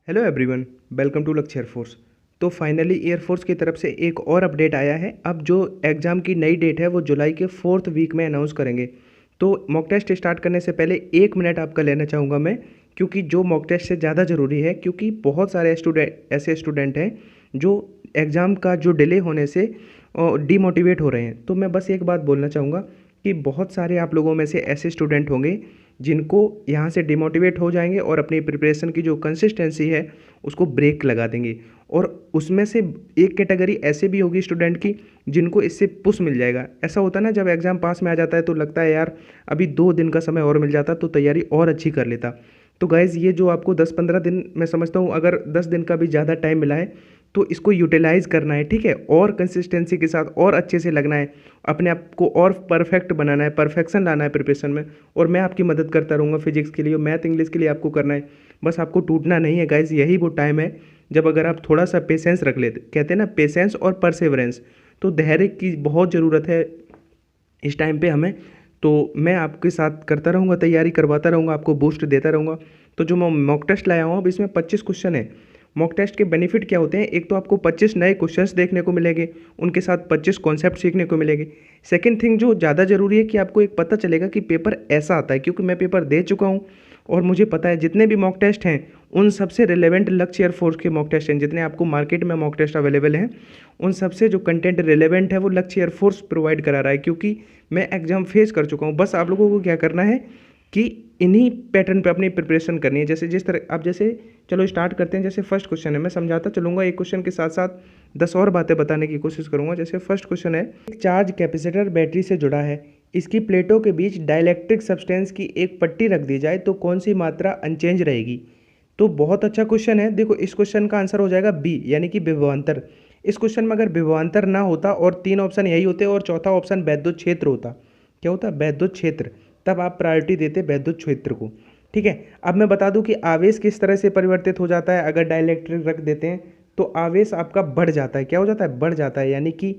Hello everyone, welcome to लक्ष्य air force. तो finally air force की तरफ से एक और अपडेट आया है। अब जो एग्ज़ाम की नई डेट है वो जुलाई के 4th वीक में अनाउंस करेंगे। तो मॉक टेस्ट स्टार्ट करने से पहले 1 मिनट आपका लेना चाहूँगा मैं, क्योंकि जो मॉक टेस्ट से ज़्यादा ज़रूरी है, क्योंकि बहुत सारे ऐसे स्टूडेंट हैं जो एग्ज़ाम का जो डिले होने से डीमोटिवेट हो रहे हैं। तो मैं बस एक बात बोलना चाहूँगा कि बहुत सारे आप लोगों में से ऐसे स्टूडेंट होंगे जिनको यहाँ से डिमोटिवेट हो जाएंगे और अपनी प्रिपरेशन की जो कंसिस्टेंसी है उसको ब्रेक लगा देंगे। और उसमें से एक कैटेगरी ऐसे भी होगी स्टूडेंट की जिनको इससे पुश मिल जाएगा। ऐसा होता है ना, जब एग्ज़ाम पास में आ जाता है तो लगता है यार अभी 2 दिन का समय और मिल जाता तो तैयारी और अच्छी कर लेता। तो गाइज़, ये जो आपको 10-15 दिन, मैं समझता हूँ अगर 10 दिन का भी ज़्यादा टाइम मिला है तो इसको यूटिलाइज़ करना है, ठीक है। और कंसिस्टेंसी के साथ और अच्छे से लगना है, अपने आप को और परफेक्ट बनाना है, परफेक्शन लाना है प्रिपरेशन में। और मैं आपकी मदद करता रहूँगा फिजिक्स के लिए, मैथ इंग्लिश के लिए आपको करना है। बस आपको टूटना नहीं है गाइज़। यही वो टाइम है जब अगर आप थोड़ा सा पेशेंस रख लेते, कहते हैं ना पेशेंस और परसेवरेंस, तो धैर्य की बहुत ज़रूरत है इस टाइम पे हमें। तो मैं आपके साथ करता रहूँगा, तैयारी करवाता रहूँगा, आपको बूस्ट देता रहूँगा। तो जो मैं मॉक टेस्ट लाया हूँ अब इसमें 25 क्वेश्चन है। मॉक टेस्ट के बेनिफिट क्या होते हैं? एक तो आपको 25 नए क्वेश्चंस देखने को मिलेंगे, उनके साथ 25 कॉन्सेप्ट सीखने को मिलेंगे। सेकंड थिंग जो ज़्यादा ज़रूरी है कि आपको एक पता चलेगा कि पेपर ऐसा आता है, क्योंकि मैं पेपर दे चुका हूँ और मुझे पता है जितने भी मॉक टेस्ट हैं उन सबसे रिलेवेंट लक्ष्य एयरफोर्स के मॉक टेस्ट हैं। जितने आपको मार्केट में मॉक टेस्ट अवेलेबल हैं उन सबसे जो कंटेंट रिलेवेंट है वो लक्ष्य एयरफोर्स प्रोवाइड करा रहा है, क्योंकि मैं एग्ज़ाम फेस कर चुका हूँ। बस आप लोगों को क्या करना है कि इन्हीं पैटर्न पे अपनी प्रिपरेशन करनी है। जैसे जिस तरह आप जैसे चलो स्टार्ट करते हैं। जैसे फर्स्ट क्वेश्चन है, मैं समझाता चलूँगा, एक क्वेश्चन के साथ साथ 10 और बातें बताने की कोशिश करूँगा। जैसे फर्स्ट क्वेश्चन है, एक चार्ज कैपेसिटर बैटरी से जुड़ा है, इसकी प्लेटों के बीच डाइलेक्ट्रिक सब्सटेंस की एक पट्टी रख दी जाए तो कौन सी मात्रा अनचेंज रहेगी? तो बहुत अच्छा क्वेश्चन है। देखो, इस क्वेश्चन का आंसर हो जाएगा बी, यानी कि विभवांतर। इस क्वेश्चन में अगर विभवांतर ना होता और 3 ऑप्शन यही होते और चौथा ऑप्शन वैद्युत क्षेत्र होता, क्या होता? वैद्युत क्षेत्र, तब आप प्रायोरिटी देते वैद्युत क्षेत्र को, ठीक है। अब मैं बता दूं कि आवेश किस तरह से परिवर्तित हो जाता है अगर डाइलेक्ट्रिक रख देते हैं। तो आवेश आपका बढ़ जाता है। क्या हो जाता है? बढ़ जाता है, यानी कि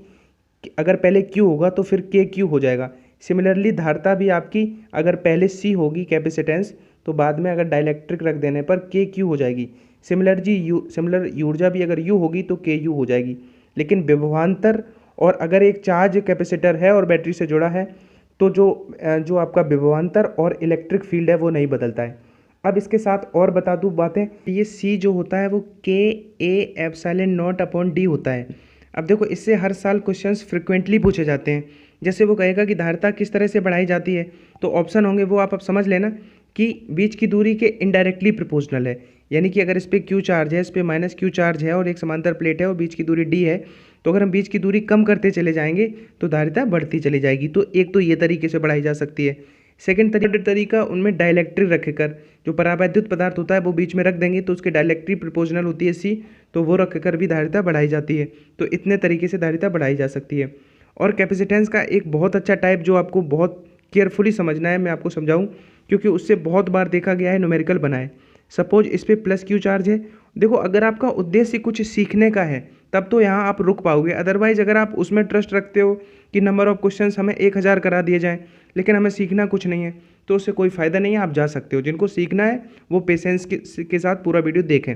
अगर पहले Q होगा तो फिर KQ हो जाएगा। सिमिलरली धारिता भी आपकी अगर पहले C होगी कैपेसिटेंस, तो बाद में अगर डाइलेक्ट्रिक रख देने पर KQ हो जाएगी। सिमिलर ऊर्जा भी अगर U होगी तो KU हो जाएगी। लेकिन विभवांतर और अगर एक चार्ज कैपेसिटर है और बैटरी से जुड़ा है तो जो आपका विभवांतर और इलेक्ट्रिक फील्ड है वो नहीं बदलता है। अब इसके साथ और बता दूं बातें, ये C जो होता है वो KA/0/D होता है। अब देखो, इससे हर साल क्वेश्चंस फ्रिक्वेंटली पूछे जाते हैं। जैसे वो कहेगा कि धारिता किस तरह से बढ़ाई जाती है, तो ऑप्शन होंगे वो आप अब समझ लेना कि बीच की दूरी के इनडायरेक्टली प्रोपोर्शनल है। यानी कि अगर इस पर Q चार्ज है, इस पर -Q चार्ज है और एक समांतर प्लेट है और बीच की दूरी D है, तो अगर हम बीच की दूरी कम करते चले जाएंगे तो धारिता बढ़ती चली जाएगी। तो एक तो ये तरीके से बढ़ाई जा सकती है। सेकंड तरीका उनमें डाइलेक्ट्रिक रखकर, जो परावैद्युत पदार्थ होता है वो बीच में रख देंगे तो उसके डाइलेक्ट्रिक प्रोपोर्शनल होती है C, तो वो रखकर भी धारिता बढ़ाई जाती है। तो इतने तरीके से धारिता बढ़ाई जा सकती है। और कैपेसिटेंस का एक बहुत अच्छा टाइप जो आपको बहुत केयरफुली समझना है, मैं आपको समझाऊं, क्योंकि उससे बहुत बार देखा गया है न्यूमेरिकल बनाए। सपोज इस पर +Q चार्ज है। देखो, अगर आपका उद्देश्य कुछ सीखने का है तब तो यहाँ आप रुक पाओगे। अदरवाइज अगर आप उसमें ट्रस्ट रखते हो कि नंबर ऑफ क्वेश्चंस हमें 1000 करा दिए जाएं लेकिन हमें सीखना कुछ नहीं है, तो उससे कोई फ़ायदा नहीं है। आप जा सकते हो, जिनको सीखना है वो पेशेंस के साथ पूरा वीडियो देखें।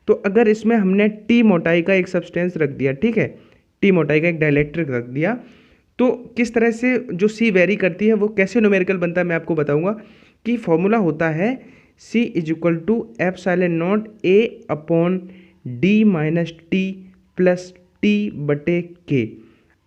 तो अगर इसमें हमने T मोटाई का एक सब्सटेंस रख दिया, ठीक है, T मोटाई का एक डाइलेक्ट्रिक रख दिया, तो किस तरह से जो C वेरी करती है वो कैसे न्यूमेरिकल बनता है मैं आपको बताऊंगा। कि फॉर्मूला होता है C = ε/A/D-T + T/K।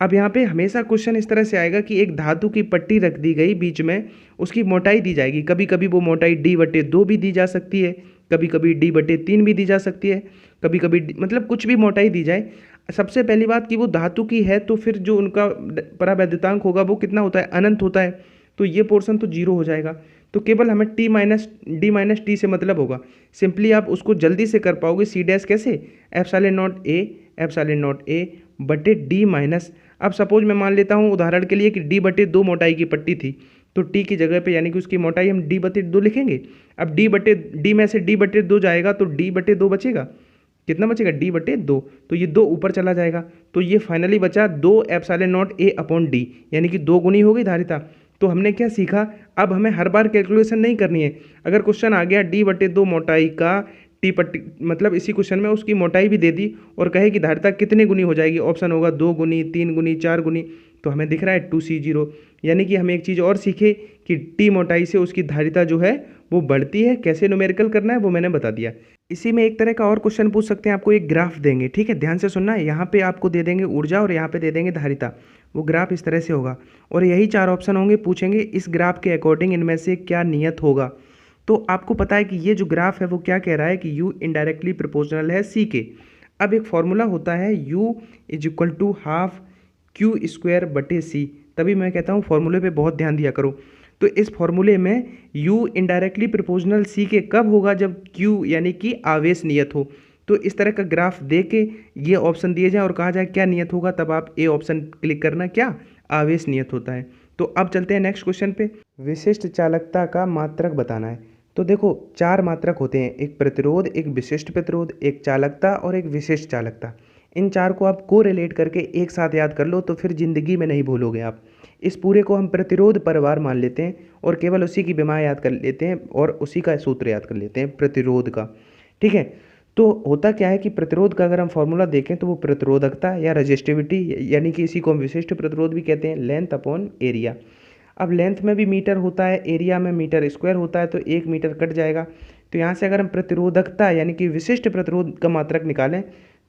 अब यहाँ पे हमेशा क्वेश्चन इस तरह से आएगा कि एक धातु की पट्टी रख दी गई, बीच में उसकी मोटाई दी जाएगी। कभी कभी वो मोटाई D/2 भी दी जा सकती है, कभी कभी D/3 भी दी जा सकती है, कभी कभी मतलब कुछ भी मोटाई दी जाए। सबसे पहली बात कि वो धातु की है तो फिर जो उनका परावैद्युतांक होगा वो कितना होता है? अनंत होता है। तो ये पोर्शन तो 0 हो जाएगा। तो केवल हमें D-T से मतलब होगा। सिंपली आप उसको जल्दी से कर पाओगे। C' कैसे? ε/A/D-। अब सपोज मैं मान लेता हूँ उदाहरण के लिए कि D/2 मोटाई की पट्टी थी, तो T की जगह पे यानी कि उसकी मोटाई हम D/2 लिखेंगे। अब D में से D/2 जाएगा तो D/2 बचेगा। कितना बचेगा? D/2। तो ये 2 ऊपर चला जाएगा, तो ये फाइनली बचा 2ε/A/D, यानी कि 2 गुनी हो गई धारिता। तो हमने क्या सीखा? अब हमें हर बार कैलकुलेशन नहीं करनी है। अगर क्वेश्चन आ गया D/2 मोटाई का टी पट्टी, मतलब इसी क्वेश्चन में उसकी मोटाई भी दे दी और कहे कि धारिता कितने गुनी हो जाएगी, ऑप्शन होगा 2 गुनी, 3 गुनी, 4 गुनी। तो हमें दिख रहा है 2C0, यानी कि हमें एक चीज़ और सीखे कि टी मोटाई से उसकी धारिता जो है वो बढ़ती है। कैसे न्यूमेरिकल करना है वो मैंने बता दिया। इसी में एक तरह का और क्वेश्चन पूछ सकते हैं, आपको एक ग्राफ देंगे, ठीक है, ध्यान से सुनना है। यहाँ पे आपको दे देंगे ऊर्जा और यहाँ पे दे देंगे धारिता। वो ग्राफ इस तरह से होगा और यही 4 ऑप्शन होंगे, पूछेंगे इस ग्राफ के अकॉर्डिंग इनमें से क्या नियत होगा। तो आपको पता है कि ये जो ग्राफ है वो क्या कह रहा है कि U इनडायरेक्टली प्रोपोर्शनल है C के। अब एक फॉर्मूला होता है U = हाफ Q²/C, तभी मैं कहता हूँ फॉर्मूले पे बहुत ध्यान दिया करो। तो इस फॉर्मूले में U इनडायरेक्टली प्रोपोर्शनल C के कब होगा, जब Q यानी कि आवेश नियत हो। तो इस तरह का ग्राफ दे के ये ऑप्शन दिए जाए और कहा जाए क्या नियत होगा, तब आप ए ऑप्शन क्लिक करना, क्या आवेश नियत होता है। तो अब चलते हैं नेक्स्ट क्वेश्चन पे। विशिष्ट चालकता का मात्रक बताना है। तो देखो 4 मात्रक होते हैं, एक प्रतिरोध, एक विशिष्ट प्रतिरोध, एक चालकता और एक विशिष्ट चालकता। इन 4 को आप को रिलेट करके एक साथ याद कर लो तो फिर जिंदगी में नहीं भूलोगे आप। इस पूरे को हम प्रतिरोध परिवार मान लेते हैं और केवल उसी की विमा याद कर लेते हैं और उसी का सूत्र याद कर लेते हैं प्रतिरोध का, ठीक है। तो होता क्या है कि प्रतिरोध का अगर हम फॉर्मूला देखें तो वो प्रतिरोधकता या रजिस्टिविटी, यानी कि इसी को हम विशिष्ट प्रतिरोध भी कहते हैं, लेंथ अपॉन एरिया। अब लेंथ में भी मीटर होता है, एरिया में मीटर स्क्वायर होता है, तो 1 मीटर कट जाएगा। तो यहाँ से अगर हम प्रतिरोधकता यानी कि विशिष्ट प्रतिरोध का मात्रक निकालें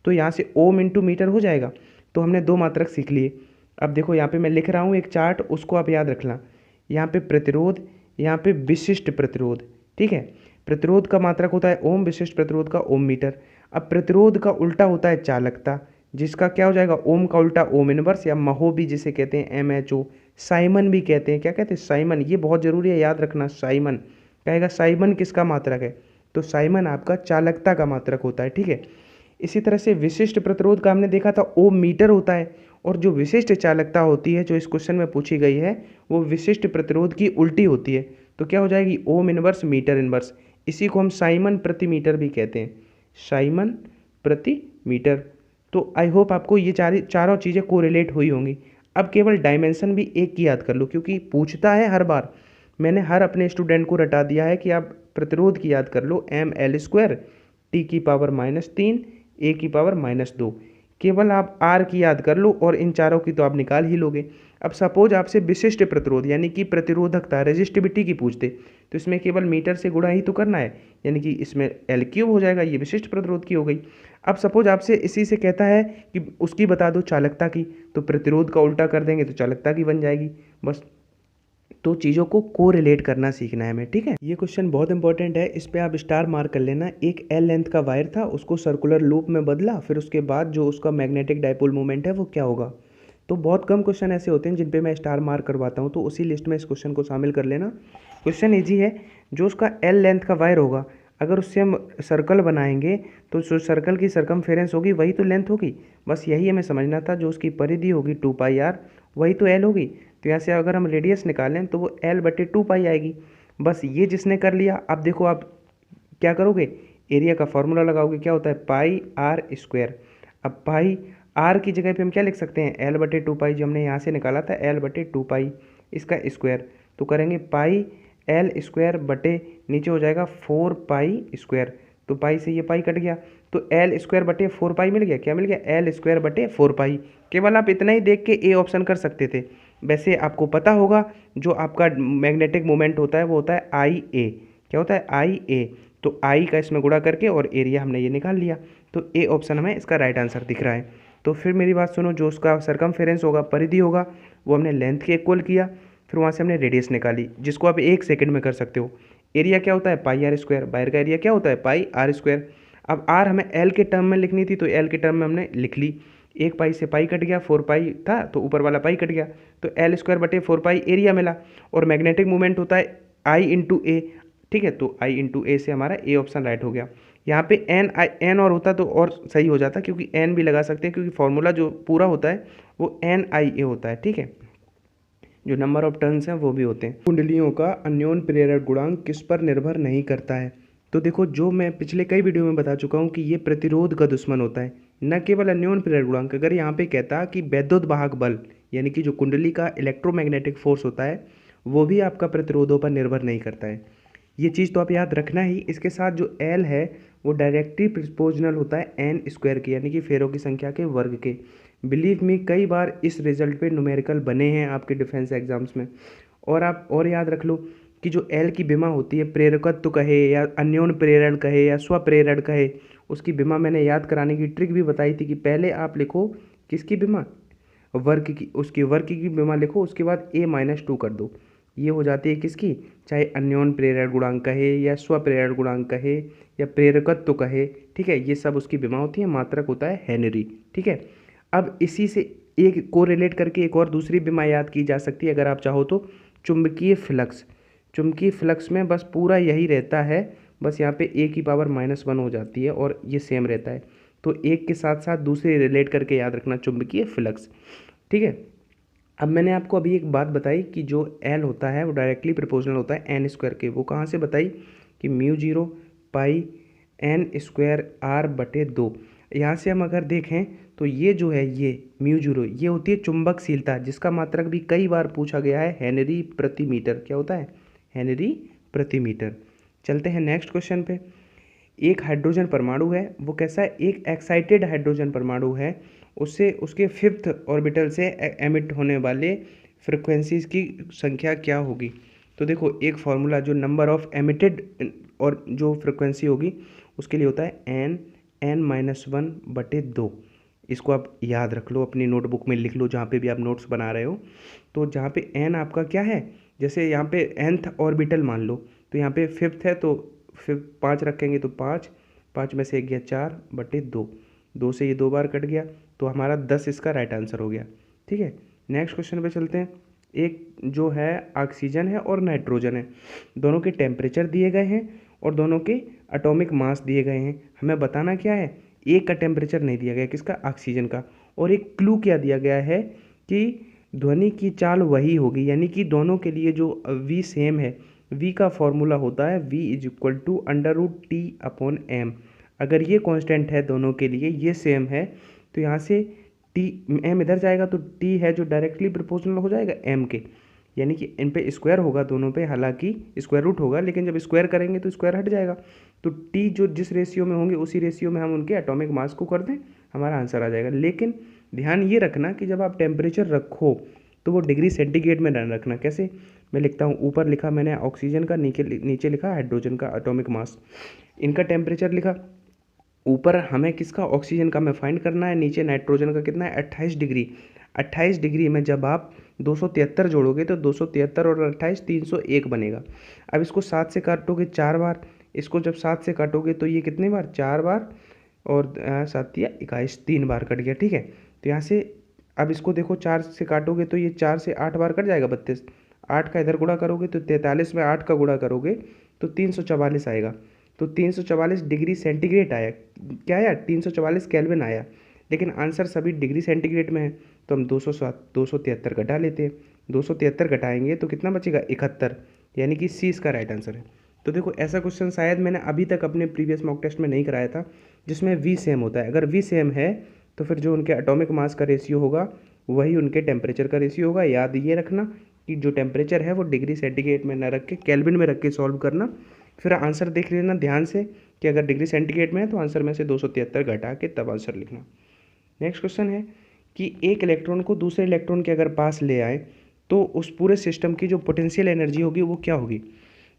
तो यहाँ से ओम इंटू मीटर हो जाएगा। तो हमने 2 मात्रक सीख लिए। अब देखो यहाँ पे मैं लिख रहा हूँ एक चार्ट, उसको आप याद रखना। यहाँ पे प्रतिरोध, यहाँ पे विशिष्ट प्रतिरोध, ठीक है। प्रतिरोध का मात्रक होता है ओम, विशिष्ट प्रतिरोध का ओम मीटर। अब प्रतिरोध का उल्टा होता है चालकता, जिसका क्या हो जाएगा, ओम का उल्टा ओम इनवर्स, या महो भी जिसे कहते हैं, MHO, साइमन भी कहते हैं। क्या कहते हैं, साइमन। ये बहुत जरूरी है याद रखना, साइमन कहेगा साइमन किसका मात्रक है, तो साइमन आपका चालकता का मात्रक होता है, ठीक है। इसी तरह से विशिष्ट प्रतिरोध का हमने देखा था ओम मीटर होता है, और जो विशिष्ट चालकता होती है जो इस क्वेश्चन में पूछी गई है वो विशिष्ट प्रतिरोध की उल्टी होती है। तो क्या हो जाएगी, ओम इनवर्स मीटर इनवर्स। इसी को हम साइमन प्रति मीटर भी कहते हैं, साइमन प्रति मीटर। तो आई होप आपको ये चारों चीज़ें कोरिलेट हुई होंगी। अब केवल डायमेंशन भी एक की याद कर लो, क्योंकि पूछता है हर बार। मैंने हर अपने स्टूडेंट को रटा दिया है कि आप प्रतिरोध की याद कर लो, mL² T⁻³ A⁻²। केवल आप R की याद कर लो और इन चारों की तो आप निकाल ही लोगे। अब सपोज आपसे विशिष्ट प्रतिरोध यानी कि प्रतिरोधकता रेजिस्टिविटी की पूछते, तो इसमें केवल मीटर से गुणा ही तो करना है, यानी कि इसमें L³ हो जाएगा, ये विशिष्ट प्रतिरोध की हो गई। अब सपोज आपसे इसी से कहता है कि उसकी बता दो चालकता की, तो प्रतिरोध का उल्टा कर देंगे तो चालकता की बन जाएगी, बस। तो चीज़ों को कोरिलेट करना सीखना है हमें, ठीक है। ये क्वेश्चन बहुत इंपॉर्टेंट है, इस पे आप स्टार मार्क कर लेना। एक L लेंथ का वायर था, उसको सर्कुलर लूप में बदला, फिर उसके बाद जो उसका मैग्नेटिक डाइपोल मोमेंट है वो क्या होगा। तो बहुत कम क्वेश्चन ऐसे होते हैं जिन पे मैं स्टार मार्क करवाता हूँ, तो उसी लिस्ट में इस क्वेश्चन को शामिल कर लेना। क्वेश्चन ईजी है। जो उसका L लेंथ का वायर होगा, अगर उससे हम सर्कल बनाएंगे तो जो सर्कल की सरकमफेरेंस होगी वही तो लेंथ होगी, बस यही हमें समझना था। जो उसकी परिधि होगी 2πr, वही तो L होगी। तो यहाँ से अगर हम रेडियस निकालें तो वो L/2π आएगी, बस। ये जिसने कर लिया, अब देखो आप क्या करोगे, एरिया का फॉर्मूला लगाओगे, क्या होता है πr²। अब पाई आर की जगह पे हम क्या लिख सकते हैं, L/2π, जो हमने यहाँ से निकाला था L/2π, इसका स्क्वायर। तो करेंगे πL² नीचे हो जाएगा 4π²। तो पाई से ये पाई कट गया, तो L²/4π मिल गया। क्या मिल गया, L²/4π। केवल आप इतना ही देख के ए ऑप्शन कर सकते थे। वैसे आपको पता होगा जो आपका मैग्नेटिक मोमेंट होता है वो होता है IA। क्या होता है, IA। तो I का इसमें गुणा करके और एरिया हमने ये निकाल लिया, तो ए ऑप्शन हमें इसका राइट आंसर दिख रहा है। तो फिर मेरी बात सुनो, जो उसका सरकमफेरेंस होगा, परिधि होगा, वो हमने लेंथ के इक्वल किया, फिर वहाँ से हमने रेडियस निकाली, जिसको आप 1 सेकंड में कर सकते हो। एरिया क्या होता है, πr²। बाहर का एरिया क्या होता है, πr²। अब r हमें L के टर्म में लिखनी थी, तो L के टर्म में हमने लिख ली। 1 पाई से पाई कट गया, 4π था तो ऊपर वाला पाई कट गया, तो L²/4π एरिया मिला। और मैग्नेटिक मूवमेंट होता है I×A, ठीक है। तो I×A से हमारा ए ऑप्शन राइट हो गया। यहाँ पे n और होता तो और सही हो जाता, क्योंकि n भी लगा सकते हैं, क्योंकि फॉर्मूला जो पूरा होता है वो NIA होता है, ठीक है। जो नंबर ऑफ टर्न्स हैं वो भी होते हैं। कुंडलियों का अन्योन प्रेरक गुणांक किस पर निर्भर नहीं करता है। तो देखो, जो मैं पिछले कई वीडियो में बता चुका हूँ कि ये प्रतिरोध का दुश्मन होता है, न केवल अन्योन प्रेरक गुणांक। अगर यहाँ पे कहता कि वैद्युतवाहक बल, यानी कि जो कुंडली का इलेक्ट्रोमैग्नेटिक फोर्स होता है, वो भी आपका प्रतिरोधों पर निर्भर नहीं करता है। ये चीज़ तो आप याद रखना ही। इसके साथ जो एल है वो डायरेक्टली प्रोपोर्शनल होता है एन स्क्वायर के, यानी कि फेरों की संख्या के वर्ग के। बिलीव मी, कई बार इस रिजल्ट पे न्यूमेरिकल बने हैं आपके डिफेंस एग्जाम्स में। और आप और याद रख लो कि जो एल की विमा होती है, प्रेरकत्व कहे या अन्योन प्रेरण कहे या स्वप्रेरण कहे, उसकी विमा मैंने याद कराने की ट्रिक भी बताई थी कि पहले आप लिखो किसकी विमा, वर्ग की, उसकी वर्ग की विमा लिखो, उसके बाद a-2 कर दो। ये हो जाती है किसकी, चाहे अन्योन प्रेरण गुणांक कहे या स्वप्रेरण गुणांक कहे या प्रेरकत्व कहे, ठीक है, ये सब उसकी विमा होती है। मात्रक होता है हेनरी, ठीक है। अब इसी से एक को रिलेट करके एक और दूसरी विमा याद की जा सकती है अगर आप चाहो तो, चुंबकीय फ्लक्स। चुंबकीय फ्लक्स में बस पूरा यही रहता है, बस यहाँ पे a⁻⁻1 हो जाती है और ये सेम रहता है। तो एक के साथ साथ दूसरे रिलेट करके याद रखना चुंबकीय फ्लक्स, ठीक है। अब मैंने आपको अभी एक बात बताई कि जो एल होता है वो डायरेक्टली प्रोपोर्शनल होता है एन स्क्वायर के। वो कहाँ से बताई कि μ0 पाई एन स्क्वायर आर बटे 2। यहाँ से हम अगर देखें तो ये जो है ये μ0 ये होती है चुंबकशीलता, जिसका मात्रक भी कई बार पूछा गया है, हेनरी प्रति मीटर। क्या होता है, हेनरी प्रति मीटर। चलते हैं नेक्स्ट क्वेश्चन पे। एक हाइड्रोजन परमाणु है, वो कैसा है, एक एक्साइटेड हाइड्रोजन परमाणु है, उससे उसके फिफ्थ ऑर्बिटल से एमिट होने वाले फ्रिक्वेंसीज की संख्या क्या होगी। तो देखो एक फार्मूला, जो नंबर ऑफ एमिटेड और जो फ्रिक्वेंसी होगी उसके लिए होता है n(n-1/2)। इसको आप याद रख लो, अपनी नोटबुक में लिख लो जहाँ पे भी आप नोट्स बना रहे हो। तो जहाँ पे n आपका क्या है, जैसे यहाँ पे nth ऑर्बिटल मान लो, तो यहाँ पे फिफ्थ है तो फिर 5 रखेंगे तो 5, 5 में से 1 गया 4/2, 2 से ये 2 बार कट गया, तो हमारा 10 इसका राइट आंसर हो गया, ठीक है। नेक्स्ट क्वेश्चन पे चलते हैं। एक जो है ऑक्सीजन है और नाइट्रोजन है, दोनों के टेम्परेचर दिए गए हैं और दोनों के एटॉमिक मास दिए गए हैं। हमें बताना क्या है, एक का टेम्परेचर नहीं दिया गया, किसका, ऑक्सीजन का। और एक क्लू क्या दिया गया है कि ध्वनि की चाल वही होगी, यानी कि दोनों के लिए जो v सेम है, v का फॉर्मूला होता है v=√T/m। अगर ये कांस्टेंट है दोनों के लिए, ये सेम है, तो यहाँ से t m इधर जाएगा तो t है जो डायरेक्टली प्रोपोर्शनल हो जाएगा m के, यानी कि इन पे स्क्वायर होगा दोनों पे, हालांकि स्क्वायर रूट होगा, लेकिन जब स्क्वायर करेंगे तो स्क्वायर हट जाएगा। तो t जो जिस रेशियो में होंगे उसी रेशियो में हम उनके एटॉमिक मास को कर दें, हमारा आंसर आ जाएगा। लेकिन ध्यान ये रखना कि जब आप टेम्परेचर रखो तो वो डिग्री सेंटीग्रेड में न रखना। कैसे, मैं लिखता हूँ, ऊपर लिखा मैंने ऑक्सीजन का, नीचे लिखा हाइड्रोजन का एटॉमिक मास, इनका टेम्परेचर लिखा। ऊपर हमें किसका, ऑक्सीजन का हमें फाइंड करना है, नीचे नाइट्रोजन का कितना है 28 डिग्री। 28 डिग्री में जब आप 273 जोड़ोगे तो 273 और 28 301 बनेगा। अब इसको 7 से काटोगे 4 बार, इसको जब 7 से काटोगे तो ये कितने बार, 4 बार, और 7 या 21 3 बार कट गया, ठीक है। तो यहाँ से अब इसको देखो 4 से काटोगे तो ये 4 से 8 बार कट जाएगा 32, 8 का इधर गुणा करोगे तो 43 में 8 का गुणा करोगे तो 344 आएगा। तो 344 डिग्री सेंटीग्रेड आया, क्या आया, 344 केल्विन आया, लेकिन आंसर सभी डिग्री सेंटीग्रेड में है, तो हम 273 घटा लेते हैं। 273 घटाएंगे तो कितना बचेगा, 71, यानी कि सी इसका राइट आंसर है। तो देखो ऐसा क्वेश्चन शायद मैंने अभी तक अपने प्रीवियस मॉक टेस्ट में नहीं कराया था, जिसमें वी सेम होता है। अगर वी सेम है तो फिर जो उनके एटॉमिक मास का रेशियो होगा वही उनके टेम्परेचर का रेशियो होगा। याद ये रखना कि जो टेम्परेचर है वो डिग्री सेंटीग्रेड में न रख के केल्विन में रख के सॉल्व करना। फिर आंसर देख लेना ध्यान से कि अगर डिग्री सेंटीग्रेड में है तो आंसर में से 273 घटा के तब आंसर लिखना। नेक्स्ट क्वेश्चन है कि एक इलेक्ट्रॉन को दूसरे इलेक्ट्रॉन के अगर पास ले आए तो उस पूरे सिस्टम की जो पोटेंशियल एनर्जी होगी वो क्या होगी।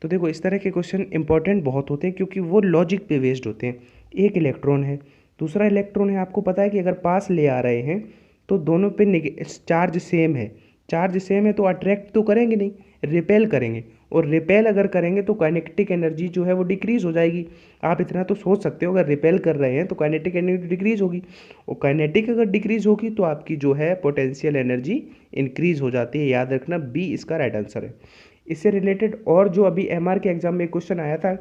तो देखो इस तरह के क्वेश्चन इंपॉर्टेंट बहुत होते हैं क्योंकि वो लॉजिक पे बेस्ड होते हैं। एक इलेक्ट्रॉन है, दूसरा इलेक्ट्रॉन है, आपको पता है कि अगर पास ले आ रहे हैं तो दोनों पे चार्ज सेम है। चार्ज सेम है तो अट्रैक्ट तो करेंगे नहीं, रिपेल करेंगे, और रिपेल अगर करेंगे तो काइनेटिक एनर्जी जो है वो डिक्रीज हो जाएगी। आप इतना तो सोच सकते हो, अगर रिपेल कर रहे हैं तो काइनेटिक एनर्जी डिक्रीज होगी, और काइनेटिक अगर डिक्रीज होगी तो आपकी जो है पोटेंशियल एनर्जी इंक्रीज हो जाती है। याद रखना बी इसका राइट आंसर है। इससे रिलेटेड और जो अभी एमआर के एग्जाम में क्वेश्चन आया था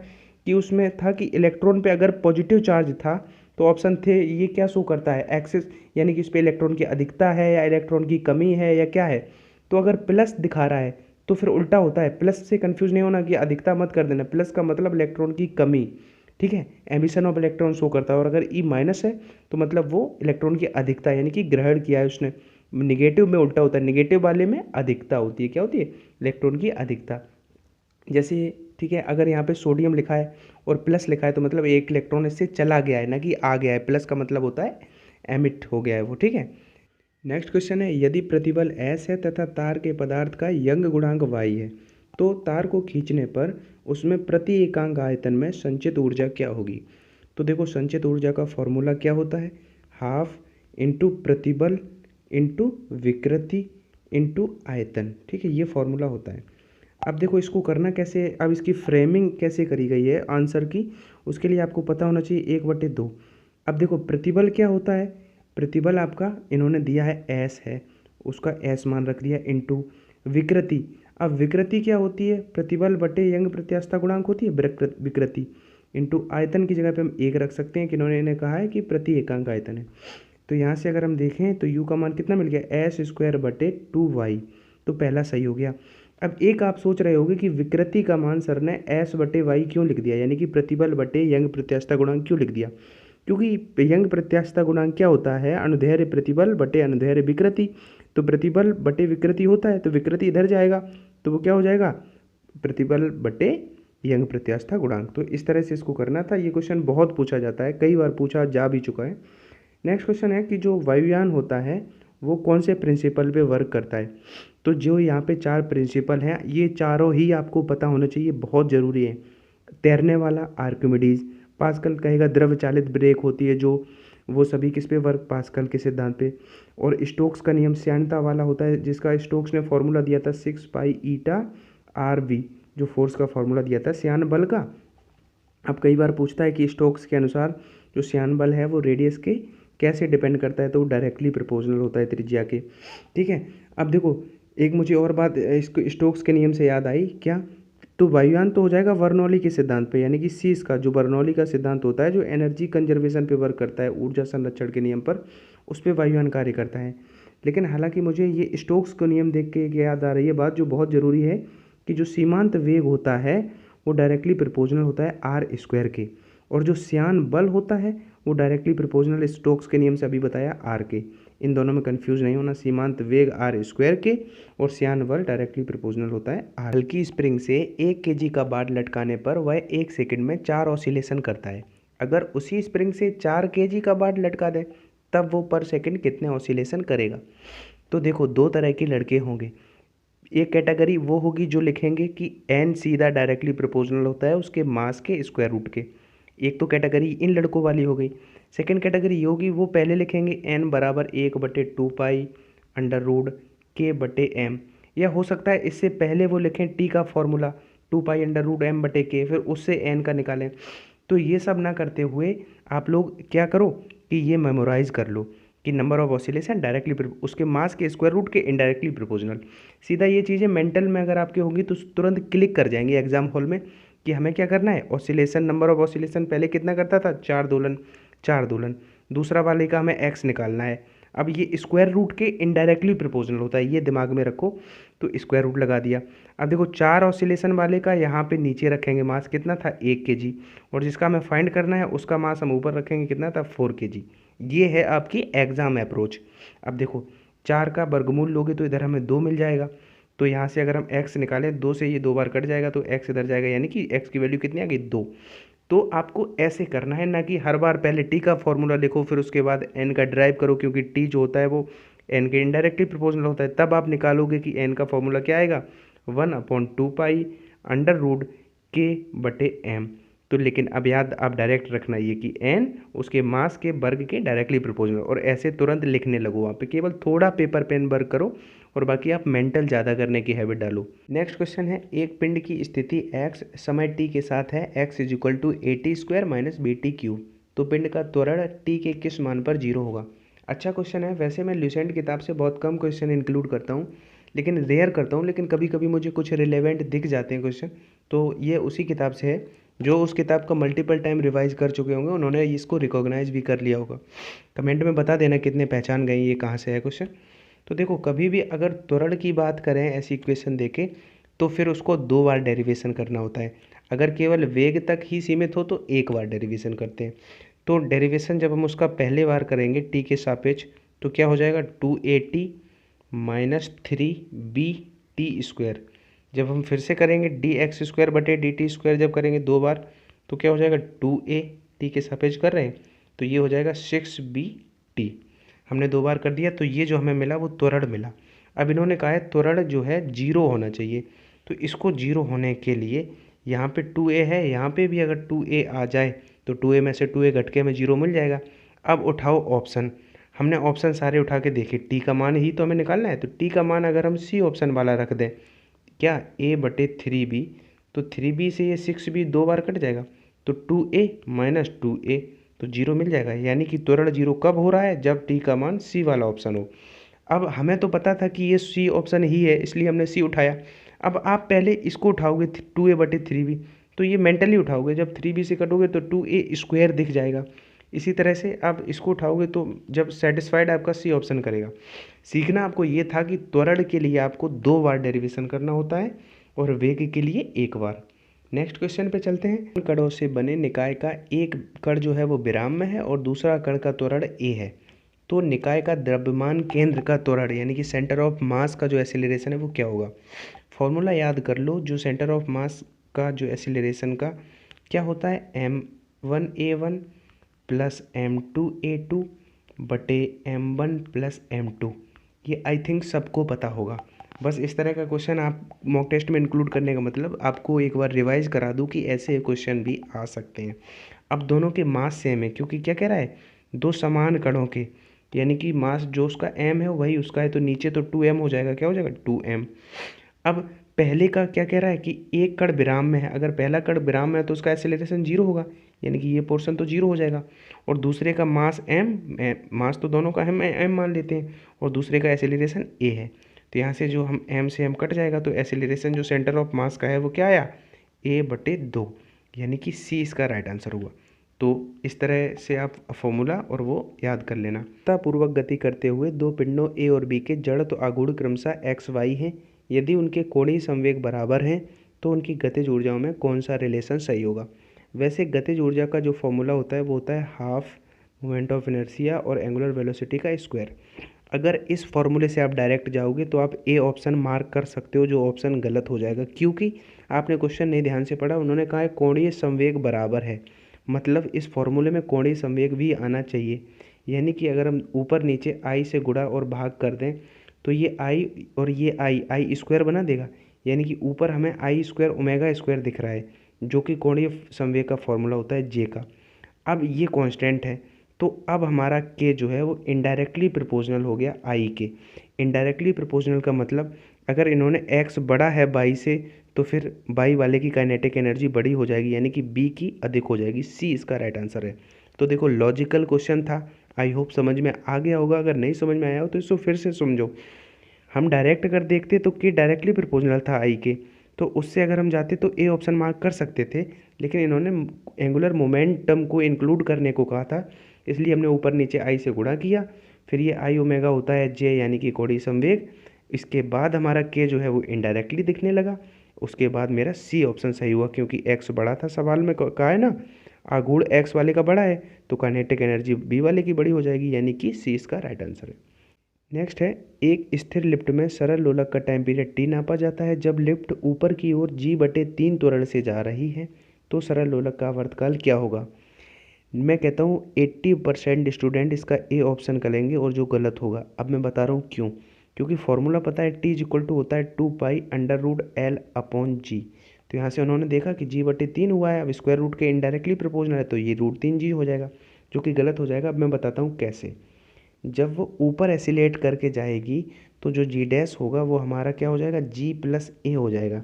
कि उसमें था कि इलेक्ट्रॉन पे अगर पॉजिटिव चार्ज था तो ऑप्शन थे, ये क्या शो करता है, एक्सिस, यानी कि इस पर इलेक्ट्रॉन की अधिकता है या इलेक्ट्रॉन की कमी है या क्या है। तो अगर प्लस दिखा रहा है तो फिर उल्टा होता है, प्लस से कंफ्यूज नहीं होना कि अधिकता मत कर देना, प्लस का मतलब इलेक्ट्रॉन की कमी, ठीक है, एमिशन ऑफ इलेक्ट्रॉन शो करता है। और अगर ई माइनस है तो मतलब वो इलेक्ट्रॉन की अधिकता यानी कि ग्रहण किया है उसने। निगेटिव में उल्टा होता है, निगेटिव वाले में अधिकता होती है, क्या होती है, इलेक्ट्रॉन की अधिकता। जैसे ठीक है। अगर यहाँ पे सोडियम लिखा है और प्लस लिखा है तो मतलब एक इलेक्ट्रॉन इससे चला गया है, ना कि आ गया है। प्लस का मतलब होता है एमिट हो गया है वो, ठीक है। नेक्स्ट क्वेश्चन है, यदि प्रतिबल S है तथा तार के पदार्थ का यंग गुणांक Y है तो तार को खींचने पर उसमें प्रति एकांक आयतन में संचित ऊर्जा क्या होगी। तो देखो संचित ऊर्जा का फॉर्मूला क्या होता है, हाफ इंटू प्रतिबल इंटू विकृति इंटू आयतन, ठीक है, ये फॉर्मूला होता है। अब देखो इसको करना कैसे, अब इसकी फ्रेमिंग कैसे करी गई है आंसर की, उसके लिए आपको पता होना चाहिए 1/2। अब देखो प्रतिबल क्या होता है, प्रतिबल आपका इन्होंने दिया है एस है, उसका एस मान रख दिया इंटू विकृति। अब विकृति क्या होती है, प्रतिबल बटे यंग प्रत्यास्थता गुणांक होती है विकृति, इंटू आयतन की जगह पे हम 1 रख सकते हैं कि इन्होंने इन्हें कहा है कि प्रति एकांक आयतन है। तो यहाँ से अगर हम देखें तो यू का मान कितना मिल गया, S²/2y, तो पहला सही हो गया। अब एक आप सोच रहे होंगे कि विकृति का मान सर ने S/y क्यों लिख दिया, यानी कि प्रतिबल बटे यंग प्रत्यास्थता गुणांक क्यों लिख दिया, क्योंकि यंग प्रत्यास्थता गुणांक क्या होता है, अनुदैर्ध्य प्रतिबल बटे अनुदैर्ध्य विकृति। तो प्रतिबल बटे विकृति होता है तो विकृति इधर जाएगा तो वो क्या हो जाएगा, प्रतिबल बटे यंग प्रत्यास्थता गुणांक। तो इस तरह से इसको करना था। ये क्वेश्चन बहुत पूछा जाता है, कई बार पूछा जा भी चुका है। नेक्स्ट क्वेश्चन है कि जो वायुयान होता है वो कौन से प्रिंसिपल पे वर्क करता है। तो जो यहाँ पे 4 प्रिंसिपल हैं ये चारों ही आपको पता होना चाहिए, बहुत ज़रूरी है। तैरने वाला आर्किमिडीज, पास्कल कहेगा द्रव चालित ब्रेक होती है जो, वो सभी किस पे वर्क, पास्कल के सिद्धांत पे। और स्टोक्स का नियम श्यानता वाला होता है जिसका स्टोक्स ने फॉर्मूला दिया था 6π∗RV, जो फोर्स का फॉर्मूला दिया था श्यान बल का। अब कई बार पूछता है कि स्टोक्स के अनुसार जो श्यान बल है वो रेडियस के कैसे डिपेंड करता है, तो वो डायरेक्टली प्रोपोर्शनल होता है त्रिज्या के, ठीक है। अब देखो एक मुझे और बात इसको स्टोक्स के नियम से याद आई, क्या, तो वायुयान तो हो जाएगा बर्नौली के सिद्धांत पे, यानी कि सीस का जो बर्नौली का सिद्धांत होता है जो एनर्जी कंजर्वेशन पे वर्क करता है, ऊर्जा संरक्षण के नियम पर, उस पर वायुयान कार्य करता है। लेकिन हालांकि मुझे ये स्टोक्स को नियम देख के याद आ रही है बात जो बहुत ज़रूरी है कि जो सीमांत वेग होता है वो डायरेक्टली प्रोपोर्शनल होता है R² के, और जो श्यान बल होता है वो डायरेक्टली प्रोपोर्शनल स्टोक्स के नियम से अभी बताया R के। इन दोनों में कंफ्यूज नहीं होना, सीमांत वेग R² के और श्यान बल डायरेक्टली प्रोपोर्शनल होता है R। हल्की स्प्रिंग से 1 kg का बार लटकाने पर वह 1 सेकंड में 4 ऑसिलेशन करता है। अगर उसी स्प्रिंग से 4 kg का बार लटका दें तब वो पर सेकंड कितने ऑसिलेशन करेगा। तो देखो दो तरह के लड़के होंगे, एक कैटेगरी वो होगी जो लिखेंगे कि n सीधा डायरेक्टली प्रोपोर्शनल होता है उसके मास के स्क्वायर रूट के, एक तो कैटेगरी इन लड़कों वाली हो गई। सेकंड कैटेगरी होगी वो पहले लिखेंगे n बराबर 1/2π√k/m, या हो सकता है इससे पहले वो लिखें t का फॉर्मूला 2π√m/k, फिर उससे n का निकालें। तो ये सब ना करते हुए आप लोग क्या करो कि ये मेमोराइज कर लो कि नंबर ऑफ ऑसिलेशन डायरेक्टली उसके मास के स्क्वायर रूट के इनडायरेक्टली प्रोपोर्शनल। सीधा ये चीज़ें मेंटल में अगर आपके होंगी तो तुरंत क्लिक कर जाएंगे एग्जाम हॉल में कि हमें क्या करना है, ऑसिलेशन, नंबर ऑफ ऑसिलेशन पहले कितना करता था, 4 दोलन, 4 दोलन, दूसरा वाले का हमें एक्स निकालना है। अब ये स्क्वायर रूट के इनडायरेक्टली प्रोपोर्शनल होता है, ये दिमाग में रखो। तो स्क्वायर रूट लगा दिया। अब देखो 4 ऑसिलेशन वाले का यहाँ पे नीचे रखेंगे मास कितना था 1 kg, और जिसका हमें फाइंड करना है उसका मास हम ऊपर रखेंगे कितना था 4 kg। ये है आपकी एग्जाम अप्रोच। अब देखो 4 का वर्गमूल लोगे तो इधर हमें 2 मिल जाएगा, तो यहाँ से अगर हम x निकालें 2 से ये 2 बार कट जाएगा तो x इधर जाएगा, यानी कि x की वैल्यू कितनी आ गई 2। तो आपको ऐसे करना है, ना कि हर बार पहले t का फॉर्मूला लिखो फिर उसके बाद n का ड्राइव करो, क्योंकि t जो होता है वो n के इनडायरेक्टली प्रोपोर्शनल होता है। तब आप निकालोगे कि n का फॉर्मूला क्या आएगा 1/2π√k/m। तो लेकिन अब याद आप डायरेक्ट रखना ये कि n उसके मास के वर्ग के डायरेक्टली प्रोपोर्शनल, और ऐसे तुरंत लिखने लगो वहाँ पे, केवल थोड़ा पेपर पेन वर्क करो और बाकी आप मेंटल ज़्यादा करने की हैबिट डालो। नेक्स्ट क्वेश्चन है, एक पिंड की स्थिति x समय t के साथ है, x = at² - bt³। तो पिंड का त्वरण t के किस मान पर 0 होगा। अच्छा क्वेश्चन है। वैसे मैं ल्यूसेंट किताब से बहुत कम क्वेश्चन इंक्लूड करता हूँ, लेकिन रेयर करता हूँ, लेकिन कभी कभी मुझे कुछ रिलेवेंट दिख जाते हैं क्वेश्चन। तो ये उसी किताब से है, जो उस किताब का मल्टीपल टाइम रिवाइज कर चुके होंगे उन्होंने इसको रिकॉग्नाइज भी कर लिया होगा। कमेंट में बता देना कितने पहचान गए ये कहाँ से है क्वेश्चन। तो देखो कभी भी अगर त्वरण की बात करें ऐसी इक्वेशन देके तो फिर उसको 2 बार डेरिवेशन करना होता है। अगर केवल वेग तक ही सीमित हो तो 1 बार डेरिवेशन करते हैं। तो डेरिवेशन जब हम उसका पहले बार करेंगे t के सापेक्ष तो क्या हो जाएगा 2at - 3bt²। जब हम फिर से करेंगे डी एक्स स्क्वायर बटे डी टी स्क्वायर जब करेंगे 2 बार, तो क्या हो जाएगा 2a, टी के सापेक्ष कर रहे हैं तो ये हो जाएगा 6b/t। हमने 2 बार कर दिया तो ये जो हमें मिला वो त्वरण मिला। अब इन्होंने कहा है त्वरण जो है 0 होना चाहिए, तो इसको 0 होने के लिए यहाँ पे 2a है, यहाँ पे भी अगर 2a आ जाए तो 2a में से 2a घट के हमें 0 मिल जाएगा। अब उठाओ ऑप्शन, हमने ऑप्शन सारे उठा के देखे, टी का मान ही तो हमें निकालना है, तो टी का मान अगर हम सी ऑप्शन वाला रख दें क्या a/3b, तो 3b से ये 6b 2 बार कट जाएगा, तो 2a माइनस 2a, तो 0 मिल जाएगा। यानी कि त्वरण 0 कब हो रहा है, जब टी का मान सी वाला ऑप्शन हो। अब हमें तो पता था कि ये सी ऑप्शन ही है, इसलिए हमने सी उठाया। अब आप पहले इसको उठाओगे 2a/3b, तो ये मेंटली उठाओगे, जब 3b से कटोगे तो 2a² दिख जाएगा। इसी तरह से आप इसको उठाओगे तो जब सेटिस्फाइड आपका सी ऑप्शन करेगा। सीखना आपको ये था कि त्वरण के लिए आपको 2 बार डेरिवेशन करना होता है और वेग के लिए 1 बार। नेक्स्ट क्वेश्चन पे चलते हैं। कणों से बने निकाय का एक कण जो है वो विराम में है और दूसरा कण का त्वरण a है, तो निकाय का द्रव्यमान केंद्र का त्वरण यानी कि सेंटर ऑफ मास का जो एक्सीलरेशन है वो क्या होगा। फॉर्मूला याद कर लो, जो सेंटर ऑफ मास का जो एक्सीलरेशन का क्या होता है m1a1 प्लस m2a2 बटे m1 प्लस m2। ये आई थिंक सबको पता होगा। बस इस तरह का क्वेश्चन आप मॉक टेस्ट में इंक्लूड करने का मतलब आपको एक बार रिवाइज करा दूं कि ऐसे क्वेश्चन भी आ सकते हैं। अब दोनों के मास सेम है, क्योंकि क्या कह रहा है, दो समान कणों के, यानी कि मास जो उसका m है वही उसका है, तो नीचे तो 2m हो जाएगा, क्या हो जाएगा 2m। अब पहले का क्या कह रहा है कि एक कण विराम में है, अगर पहला कण विराम में है तो उसका एक्सेलरेशन 0 होगा, यानी कि ये पोर्शन तो 0 हो जाएगा। और दूसरे का मास m, मास तो दोनों का हम m मान लेते हैं, और दूसरे का एक्सेलरेशन a है, तो यहाँ से जो हम m से m कट जाएगा, तो एक्सेलरेशन जो सेंटर ऑफ मास का है वो क्या आया a/2, यानी कि c इसका राइट आंसर हुआ। तो इस तरह से आप फॉर्मूला और वो याद कर लेना। पूर्वक गति करते हुए दो पिंडों a और b के जड़ तो आघूर्ण क्रमशः x y हैं। यदि उनके कोणीय संवेग बराबर हैं तो उनकी गतिज ऊर्जाओं में कौन सा रिलेशन सही होगा। वैसे गतिज ऊर्जा का जो फॉर्मूला होता है वो होता है हाफ मोमेंट ऑफ इनर्शिया और एंगुलर वेलोसिटी का स्क्वायर। अगर इस फॉर्मूले से आप डायरेक्ट जाओगे तो आप ए ऑप्शन मार्क कर सकते हो, जो ऑप्शन गलत हो जाएगा, क्योंकि आपने क्वेश्चन नहीं ध्यान से पढ़ा। उन्होंने कहा है कोणीय संवेग बराबर है, मतलब इस फॉर्मूले में कोणीय संवेग भी आना चाहिए। यानी कि अगर हम ऊपर नीचे आई से गुणा और भाग कर दें तो ये आई और ये आई स्क्वायर बना देगा, यानी कि ऊपर हमें आई स्क्वायर ओमेगा स्क्वायर दिख रहा है, जो कि कोणीय संवेग का फॉर्मूला होता है जे का। अब ये कांस्टेंट है, तो अब हमारा के जो है वो इनडायरेक्टली प्रोपोर्शनल हो गया आई के। इनडायरेक्टली प्रोपोर्शनल का मतलब अगर इन्होंने एक्स बड़ा है बाई से तो फिर बाई वाले की काइनेटिक एनर्जी बड़ी हो जाएगी, यानी कि बी की अधिक हो जाएगी। सी इसका राइट आंसर है। तो देखो लॉजिकल क्वेश्चन था, आई होप समझ में आ गया होगा। अगर नहीं समझ में आया हो तो इसको फिर से समझो। हम डायरेक्ट अगर देखते तो के डायरेक्टली प्रोपोर्शनल था आई के, तो उससे अगर हम जाते तो ए ऑप्शन मार्क कर सकते थे, लेकिन इन्होंने एंगुलर मोमेंटम को इंक्लूड करने को कहा था, इसलिए हमने ऊपर नीचे आई से गुणा किया। फिर ये आई ओमेगा होता है जे, यानी कि कोणीय संवेग। इसके बाद हमारा के जो है वो इनडायरेक्टली दिखने लगा। उसके बाद मेरा सी ऑप्शन सही हुआ, क्योंकि एक्स बड़ा था, सवाल में कहा है ना आघूर्ण एक्स वाले का बड़ा है, तो काइनेटिक एनर्जी बी वाले की बड़ी हो जाएगी, यानी कि सी इसका राइट आंसर है। नेक्स्ट है, एक स्थिर लिफ्ट में सरल लोलक का टाइम पीरियड टी नापा जाता है। जब लिफ्ट ऊपर की ओर g/3 त्वरण से जा रही है तो सरल लोलक का आवर्तकाल क्या होगा। मैं कहता हूँ 80% स्टूडेंट इसका ए ऑप्शन करेंगे और जो गलत होगा। अब मैं बता रहा हूँ क्यों, क्योंकि फॉर्मूला पता है टी इक्वल टू होता है 2π√L/g। तो यहाँ से उन्होंने देखा कि g/3 हुआ है, अब स्क्वायर रूट के इनडायरेक्टली प्रोपोर्शनल है, तो ये √3g हो जाएगा, जो कि गलत हो जाएगा। अब मैं बताता हूँ कैसे। जब वो ऊपर एसिलेट करके जाएगी तो जो जी डैश होगा वो हमारा क्या हो जाएगा g+a हो जाएगा,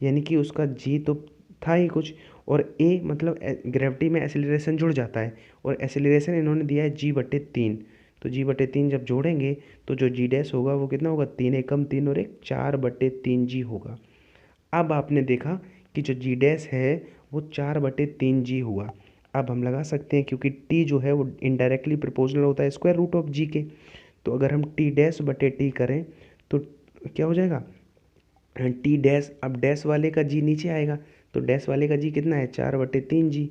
यानी कि उसका g तो था ही कुछ, और a मतलब ग्रेविटी में एसिलरेशन जुड़ जाता है, और एसिलरेशन इन्होंने दिया है g/3, तो g/3 जब जोड़ेंगे तो जो जी डैश होगा वो कितना होगा 3 एकम 3 और 1 4/3g होगा। अब आपने देखा कि जो जी डैश है वो 4/3g हुआ। अब हम लगा सकते हैं, क्योंकि टी जो है वो इनडायरेक्टली प्रोपोर्शनल होता है स्क्वायर रूट ऑफ जी के, तो अगर हम t/t करें तो क्या हो जाएगा टी डैश। अब डैश वाले का जी नीचे आएगा, तो डैश वाले का जी कितना है 4/3g,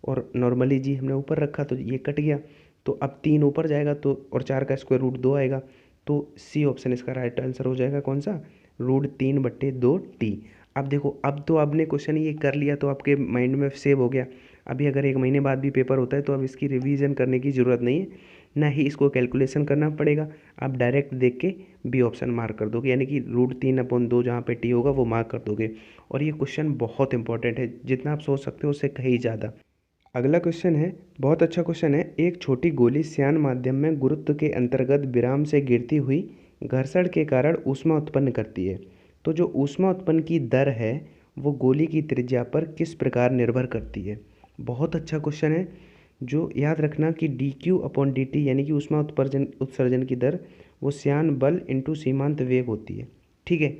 और नॉर्मली जी हमने ऊपर रखा तो ये कट गया, तो अब 3 ऊपर जाएगा तो और 4 का स्क्वायर रूट 2 आएगा, तो सी ऑप्शन इसका राइट आंसर हो जाएगा कौन सा √3/2t। अब देखो, अब तो आपने क्वेश्चन ये कर लिया तो आपके माइंड में सेव हो गया। अभी अगर 1 महीने बाद भी पेपर होता है तो अब इसकी रिवीजन करने की ज़रूरत नहीं है, ना ही इसको कैलकुलेशन करना पड़ेगा। आप डायरेक्ट देख के बी ऑप्शन मार्क कर दोगे, यानी कि √3/2 जहाँ पे टी होगा वो मार्क कर दोगे। और ये क्वेश्चन बहुत इंपॉर्टेंट है, जितना आप सोच सकते हो उससे कहीं ज़्यादा। अगला क्वेश्चन है, बहुत अच्छा क्वेश्चन है। एक छोटी गोली श्यान माध्यम में गुरुत्व के अंतर्गत विराम से गिरती हुई घर्षण के कारण ऊष्मा उत्पन्न करती है। तो जो ऊष्मा उत्पन्न की दर है वो गोली की त्रिज्या पर किस प्रकार निर्भर करती है। बहुत अच्छा क्वेश्चन है, जो याद रखना कि dQ/dt यानी कि ऊष्मा उत्सर्जन की दर वो श्यान बल इंटू सीमांत वेग होती है। ठीक है,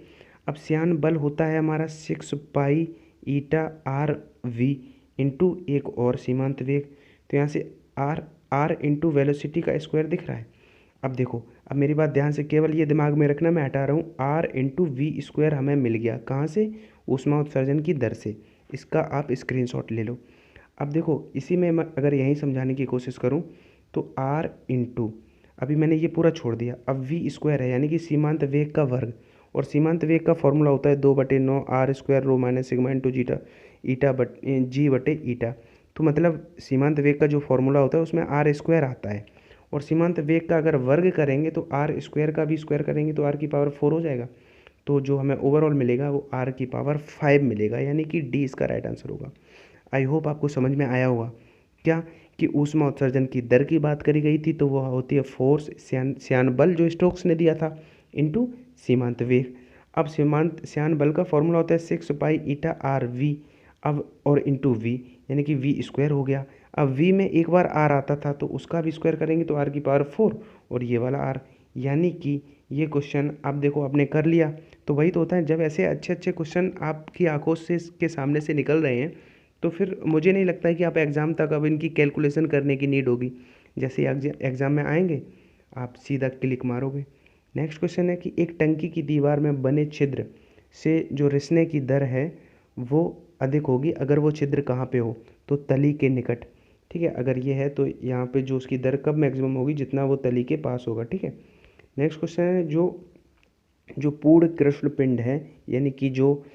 अब श्यान बल होता है हमारा 6π∗RV इंटू एक और सीमांत वेग। तो यहाँ से R इंटू वेलोसिटी का स्क्वायर दिख रहा है। अब देखो, अब मेरी बात ध्यान से केवल ये दिमाग में रखना, मैं हटा रहा हूँ। R × V² हमें मिल गया कहाँ से, ऊष्मा उत्सर्जन की दर से। इसका आप स्क्रीनशॉट ले लो। अब देखो, इसी में मैं अगर यहीं समझाने की कोशिश करूँ तो R इंटू, अभी मैंने ये पूरा छोड़ दिया, अब V² है यानी कि सीमांत वेग का वर्ग। और सीमांत वेग का फॉर्मूला होता है 2/9 R² rho minus sigma into G/ईटा। तो मतलब सीमांत वेग का जो फॉर्मूला होता है उसमें R² आता है। और सीमांत वेग का अगर वर्ग करेंगे तो R² का भी स्क्वायर करेंगे तो R⁴ हो जाएगा। तो जो हमें ओवरऑल मिलेगा वो R⁵ मिलेगा, यानी कि डी इसका राइट आंसर होगा। आई होप आपको समझ में आया होगा क्या, कि ऊष्मा उत्सर्जन की दर की बात करी गई थी तो वह होती है फोर्स, श्यान बल जो स्टोक्स ने दिया था, इंटू सीमांत वेग। अब श्यान बल का फॉर्मूला होता है 6π∗RV, अब और इंटू V, यानी कि V² हो गया। अब V में एक बार R आता था तो उसका भी स्क्वायर करेंगे तो R⁴ और ये वाला R, यानी कि ये क्वेश्चन आप देखो आपने कर लिया। तो वही तो होता है, जब ऐसे अच्छे अच्छे क्वेश्चन आपकी आंखों से के सामने से निकल रहे हैं तो फिर मुझे नहीं लगता है कि आप एग्ज़ाम तक अब इनकी कैलकुलेशन करने की नीड होगी। जैसे एग्ज़ाम में आएंगे आप सीधा क्लिक मारोगे। नेक्स्ट क्वेश्चन है कि एक टंकी की दीवार में बने छिद्र से जो रिसने की दर है वो अधिक होगी अगर वो छिद्र कहाँ पे हो, तो तली के निकट। ठीक है, अगर ये है तो यहाँ पे जो उसकी दर कब मैक्सिमम होगी, जितना वो तली के पास होगा। ठीक है, नेक्स्ट क्वेश्चन है, जो पूर्ण कृष्ण पिंड है यानी कि जो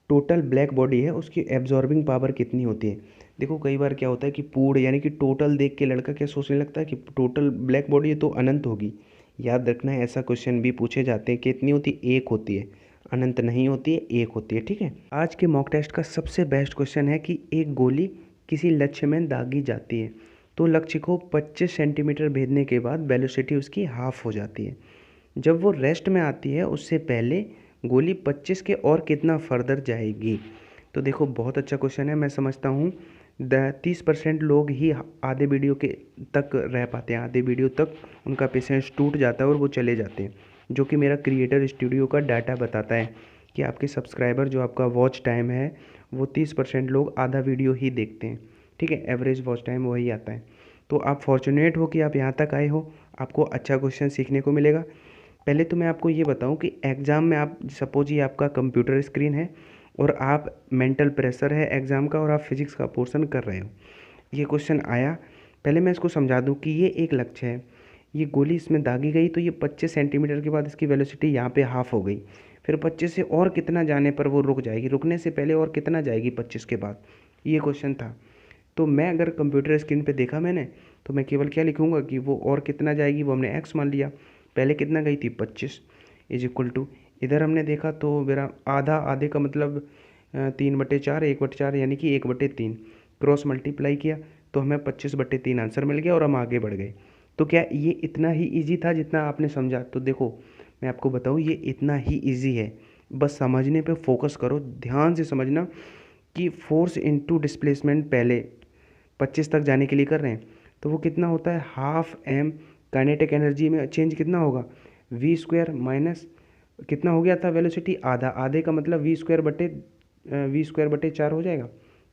टोटल ब्लैक बॉडी है उसकी एब्जॉर्बिंग पावर कितनी होती है। देखो, कई बार क्या होता है कि पूर्ण यानी कि टोटल देख के लड़का क्या सोचने लगता है कि टोटल ब्लैक बॉडी है तो अनंत होगी। याद रखना है, ऐसा क्वेश्चन भी पूछे जाते हैं। कितनी होती है, एक होती है, अनंत नहीं होती है, एक होती है। ठीक है, आज के मॉक टेस्ट का सबसे बेस्ट क्वेश्चन है कि एक गोली किसी लक्ष्य में दागी जाती है तो लक्ष्य को 25 सेंटीमीटर भेदने के बाद वेलोसिटी उसकी हाफ हो जाती है। जब वो रेस्ट में आती है उससे पहले गोली 25 के और कितना फर्दर जाएगी। तो देखो, बहुत अच्छा क्वेश्चन है। मैं समझता हूँ 30% लोग ही आधे वीडियो के तक रह पाते हैं, आधे वीडियो तक उनका पेशेंस टूट जाता है और वो चले जाते हैं, जो कि मेरा क्रिएटर स्टूडियो का डाटा बताता है कि आपके सब्सक्राइबर जो आपका वॉच टाइम है वो 30% लोग आधा वीडियो ही देखते हैं। ठीक है, एवरेज वॉच टाइम वही आता है। तो आप फॉर्चुनेट हो कि आप यहाँ तक आए हो, आपको अच्छा क्वेश्चन सीखने को मिलेगा। पहले तो मैं आपको ये बताऊं कि एग्ज़ाम में आप सपोज ये आपका कंप्यूटर स्क्रीन है और आप मेंटल प्रेशर है एग्ज़ाम का और आप फिजिक्स का पोर्शन कर रहे हो, ये क्वेश्चन आया। पहले मैं इसको समझा दूं कि ये एक लक्ष्य है, ये गोली इसमें दागी गई तो ये 25 सेंटीमीटर के बाद इसकी वेलोसिटी यहाँ पे हाफ हो गई। फिर 25 से और कितना जाने पर वो रुक जाएगी, रुकने से पहले और कितना जाएगी 25 के बाद, ये क्वेश्चन था। तो मैं अगर कंप्यूटर स्क्रीन पे देखा मैंने तो मैं केवल क्या लिखूंगा कि वो और कितना जाएगी, वो हमने एक्स मान लिया। पहले कितना गई थी 25 इज इक्वल टू, इधर हमने देखा तो मेरा आधा, आधे का मतलब 3/4, 1/4 यानी कि 1/3 क्रॉस मल्टीप्लाई किया तो हमें 25/3 आंसर मिल गया और हम आगे बढ़ गए। तो क्या ये इतना ही ईजी था जितना आपने समझा। तो देखो, मैं आपको बताऊँ ये इतना ही ईजी है, बस समझने पे फोकस करो, ध्यान से समझना कि फोर्स इनटू डिस्प्लेसमेंट पहले 25 तक जाने के लिए कर रहे हैं तो वो कितना होता है, हाफ m काइनेटिक एनर्जी में चेंज कितना होगा, V² माइनस कितना हो गया था वेलोसिटी, आधा, आधे का मतलब V²/4 हो जाएगा,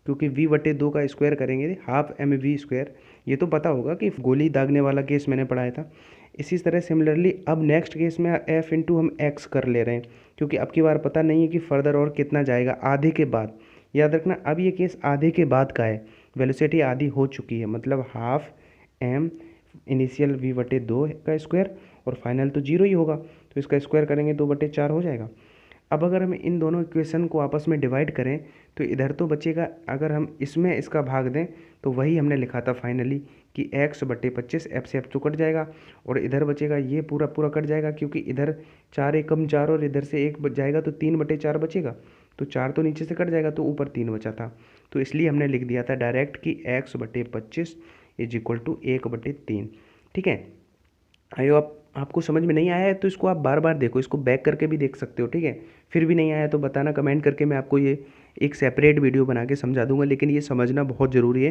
क्योंकि V/2 का स्क्वायर करेंगे हाफ mv²। ये तो पता होगा कि गोली दागने वाला केस मैंने पढ़ाया था। इसी तरह सिमिलरली अब नेक्स्ट केस में f इंटू हम x कर ले रहे हैं, क्योंकि अब की बार पता नहीं है कि फर्दर और कितना जाएगा आधे के बाद। याद रखना, अब ये केस आधे के बाद का है, वेलोसिटी आधी हो चुकी है, मतलब हाफ m इनिशियल V/2 का स्क्वायर और फाइनल तो जीरो ही होगा, तो इसका स्क्वायर करेंगे 2/4 हो जाएगा। अब अगर हम इन दोनों इक्वेशन को आपस में डिवाइड करें तो इधर तो बचेगा, अगर हम इसमें इसका भाग दें तो वही हमने लिखा था फाइनली कि x/25, एफ से एफ तो कट जाएगा और इधर बचेगा ये पूरा पूरा कट जाएगा, क्योंकि इधर 4 एकम 4 और इधर से 1 बच जाएगा तो 3/4 बचेगा, तो 4 तो नीचे से कट जाएगा तो ऊपर 3 बचा था। तो इसलिए हमने लिख दिया था डायरेक्ट कि x/25 इज इक्वल टू 1/3। ठीक है, आयो आपको समझ में नहीं आया है तो इसको आप बार बार देखो, इसको बैक करके भी देख सकते हो। ठीक है, फिर भी नहीं आया तो बताना कमेंट करके, मैं आपको ये एक सेपरेट वीडियो बना के समझा दूंगा। लेकिन ये समझना बहुत ज़रूरी है,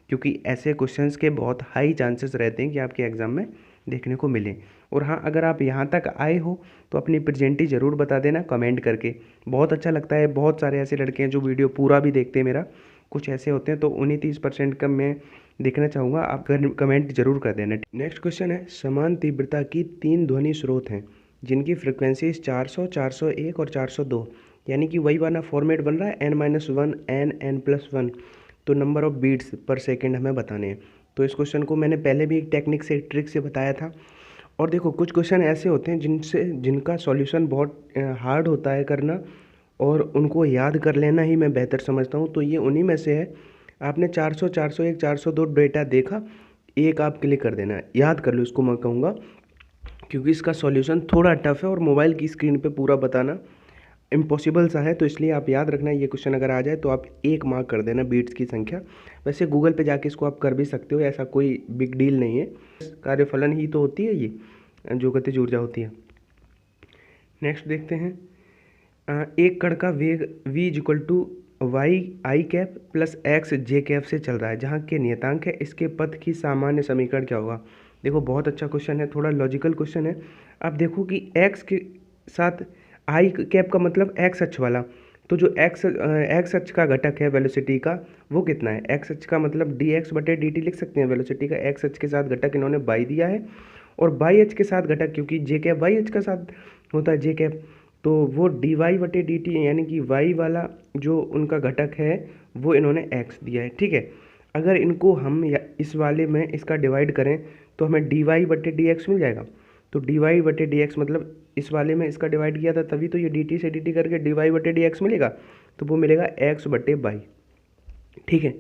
क्योंकि ऐसे क्वेश्चंस के बहुत हाई चांसेस रहते हैं कि आपके एग्ज़ाम में देखने को मिले। और हाँ, अगर आप यहाँ तक आए हो तो अपनी प्रेजेंटी ज़रूर बता देना कमेंट करके, बहुत अच्छा लगता है। बहुत सारे ऐसे लड़के हैं जो वीडियो पूरा भी देखते हैं मेरा, कुछ ऐसे होते हैं, तो उन्हीं 30% का मैं देखना चाहूँगा, आप कमेंट जरूर कर देना। नेक्स्ट क्वेश्चन है, समान तीव्रता की 3 ध्वनि स्रोत हैं जिनकी फ्रिक्वेंसीज 400, 401 और 402, यानी कि वही वाला फॉर्मेट बन रहा है n-1 n+1, तो नंबर ऑफ बीट्स पर सेकेंड हमें बताने हैं। तो इस क्वेश्चन को मैंने पहले भी एक टेक्निक से, ट्रिक से बताया था। और देखो, कुछ क्वेश्चन ऐसे होते हैं जिनका सॉल्यूशन बहुत हार्ड होता है करना, और उनको याद कर लेना ही मैं बेहतर समझता हूँ। तो ये उन्हीं में से है। आपने 400, 401, 402 डेटा देखा, एक आप क्लिक कर देना, याद कर लो इसको मैं कहूँगा, क्योंकि इसका सॉल्यूशन थोड़ा टफ है और मोबाइल की स्क्रीन पे पूरा बताना इम्पॉसिबल सा है। तो इसलिए आप याद रखना, ये क्वेश्चन अगर आ जाए तो आप 1 मार्क कर देना बीट्स की संख्या। वैसे गूगल पे जाके इसको आप कर भी सकते हो, ऐसा कोई बिग डील नहीं है। कार्यफलन ही तो होती है ये, जो गतिज ऊर्जा होती है। नेक्स्ट देखते हैं, एक कण का वेग v=y_i प्लस x_j से चल रहा है, जहाँ के नियतांक है, इसके पथ की सामान्य समीकरण क्या होगा। देखो, बहुत अच्छा क्वेश्चन है, थोड़ा लॉजिकल क्वेश्चन है। अब देखो कि x के साथ i का मतलब x अक्ष वाला, तो जो x अक्ष का घटक है वेलोसिटी का, वो कितना है। x अक्ष का मतलब dx/dt लिख सकते हैं, वेलोसिटी का x अक्ष के साथ घटक इन्होंने y दिया है, और y अक्ष के साथ घटक, क्योंकि j कैप y अक्ष का साथ होता है j कैप, तो वो dy/dt यानी कि y वाला जो उनका घटक है वो इन्होंने x दिया है। ठीक है, अगर इनको हम इस वाले में इसका डिवाइड करें तो हमें dy/dx मिल जाएगा। तो dy/dx मतलब इस वाले में इसका डिवाइड किया था, तभी तो ये dt से dt करके dy/dx मिलेगा, तो वो मिलेगा x/y। ठीक है,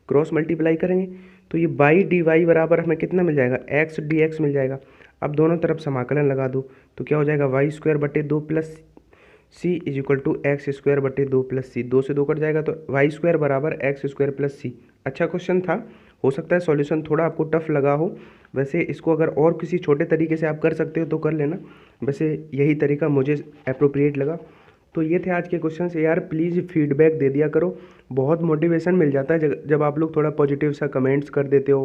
क्रॉस मल्टीप्लाई करेंगे तो ये बाई dy बराबर हमें कितना मिल जाएगा, x dx मिल जाएगा। अब दोनों तरफ समाकलन लगा दो तो क्या हो जाएगा, y²/2 plus c is equal to x²/2 plus c, 2 से 2 कट जाएगा, तो y² बराबर x² प्लस c। अच्छा क्वेश्चन था, हो सकता है सॉल्यूशन थोड़ा आपको टफ लगा हो। वैसे इसको अगर और किसी छोटे तरीके से आप कर सकते हो तो कर लेना, वैसे यही तरीका मुझे अप्रोप्रिएट लगा। तो ये थे आज के क्वेश्चन से। यार प्लीज़ फीडबैक दे दिया करो, बहुत मोटिवेशन मिल जाता है जब आप लोग थोड़ा पॉजिटिव सा कमेंट्स कर देते हो।